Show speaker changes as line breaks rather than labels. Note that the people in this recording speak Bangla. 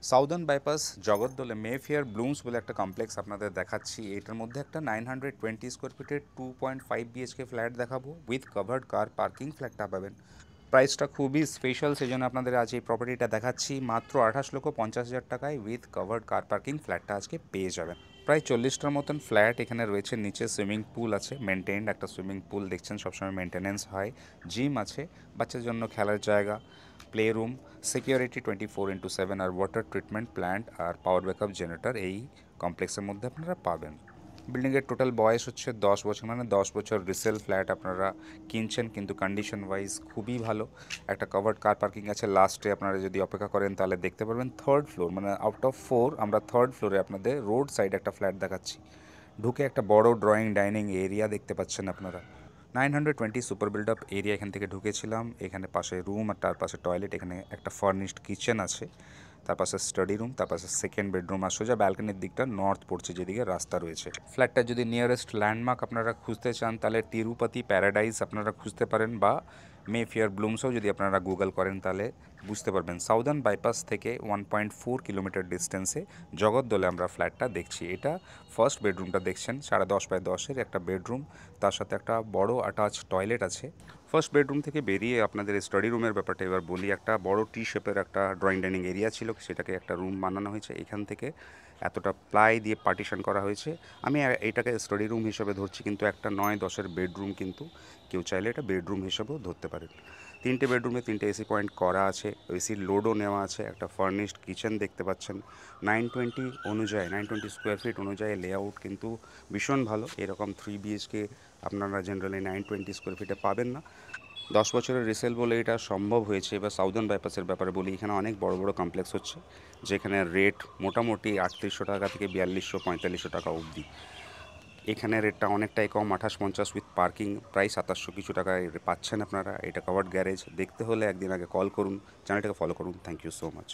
সাউদার্ন বাইপাস জগদ্দলে মেফেয়ার ব্লুমস বলে একটা কমপ্লেক্স আপনাদের দেখাচ্ছি। এটার মধ্যে একটা 920 স্কোয়ার ফিটের 2.5 বিএইচকে ফ্ল্যাট দেখাবো, উইথ কভার্ড কার পার্কিং ফ্ল্যাটটা পাবেন। প্রাইসটা খুবই স্পেশাল, সেই জন্য আপনাদের আজ এই প্রপার্টিটা দেখাচ্ছি মাত্র 28,50,000 টাকায় উইথ কভার্ড কার পার্কিং ফ্ল্যাটটা আজকে পেয়ে যাবেন। প্রায় 40টার মতন ফ্ল্যাট এখানে রয়েছে। নিচে সুইমিং পুল আছে, মেনটেন্ড একটা সুইমিং পুল দেখছেন, সবসময় মেনটেনেন্স হয়। জিম আছে, বাচ্চার জন্য খেলার জায়গা, প্লে রুম, সিকিউরিটি 24x7 আর ওয়াটার ট্রিটমেন্ট প্ল্যান্ট আর পাওয়ার ব্যাকআপ জেনারেটর এই কমপ্লেক্সের মধ্যে আপনারা পাবেন। বিল্ডিংয়ের টোটাল বয়স হচ্ছে 10 বছর, মানে 10 বছর রিসেল ফ্ল্যাট আপনারা কিনছেন, কিন্তু কন্ডিশন ওয়াইজ খুবই ভালো। একটা কভার্ড কার পার্কিং আছে। লাস্টে আপনারা যদি অপেক্ষা করেন তাহলে দেখতে পারবেন থার্ড ফ্লোর, মানে আউট অফ 4 আমরা থার্ড ফ্লোরে আপনাদের রোড সাইড একটা ফ্ল্যাট দেখাচ্ছি। ঢুকে একটা বড় ড্রয়িং ডাইনিং এরিয়া দেখতে পাচ্ছেন আপনারা। 920 সুপার বিল্ড আপ এরিয়া এখান থেকে ঢুকেছিলাম। এখানে পাশে রুম আর তার পাশে টয়লেট, এখানে একটা ফার্নিশড কিচেন আছে, তার পাশে স্টাডি রুম, তার পাশে সেকেন্ড বেডরুম, আর সোজা ব্যালকনির দিকটা নর্থ পড়ছে যেদিকে রাস্তা রয়েছে। ফ্ল্যাটটা যদি নিয়ারেস্ট ল্যান্ডমার্ক আপনারা খুঁজতে চান তাহলে তিরুপতি প্যারাডাইস আপনারা খুঁজতে পারেন, বা মেফেয়ার ব্লুমসও যদি আপনারা গুগল করেন তাহলে বুঝতে পারবেন। সাউদার্ন বাইপাস থেকে 1.4 কিলোমিটার ডিস্টেন্সে জগদ্দলে আমরা ফ্ল্যাটটা দেখছি। এটা ফার্স্ট বেডরুমটা দেখছেন, 10.5x10 একটা বেডরুম, তার সাথে একটা বড় অ্যাটাচ টয়লেট আছে। ফার্স্ট বেডরুম থেকে বেরিয়ে আপনাদের স্টাডি রুমের ব্যাপারটা এবার বলি। একটা বড় টি শেপের একটা ড্রয়িং ডাইনিং এরিয়া ছিল, সেটাকে একটা রুম বানানো হয়েছে। এখান থেকে এতটা প্লাই দিয়ে পার্টিশন করা হয়েছে। আমি এটাকে স্টাডি রুম হিসেবে ধরছি, কিন্তু একটা 9-10-এর বেডরুম, কিন্তু কেউ চাইলে এটা বেডরুম হিসেবেও ধরতে পারেন। 3টে বেডরুমে 3টে এসি পয়েন্ট করা আছে, এসির লোডও নেওয়া আছে। একটা ফার্নিশড কিচেন দেখতে পাচ্ছেন। 920 স্কোয়ার ফিট অনুযায়ী লেআউট কিন্তু ভীষণ ভালো। এরকম 3 বিএইচকে আপনারা জেনারেলি 920 স্কোয়ার ফিটে পাবেন না। 10 বছরের রিসেল বলে এটা সম্ভব হয়েছে। এবার সাউদার্ন বাইপাসের ব্যাপারে বলি। এখানে অনেক বড় বড় কমপ্লেক্স হচ্ছে, যেখানে রেট মোটামুটি 3800 টাকা থেকে 4200-4500 টাকা অবধি। এখানে রেটটা অনেকটাই কম, 2850 উইথ পার্কিং, প্রায় 2700 কিছু টাকায় পাচ্ছেন আপনারা। এটা কভার্ড গ্যারেজ। দেখতে হলে একদিন আগে কল করুন, চ্যানেলটাকে ফলো করুন। Thank you so much.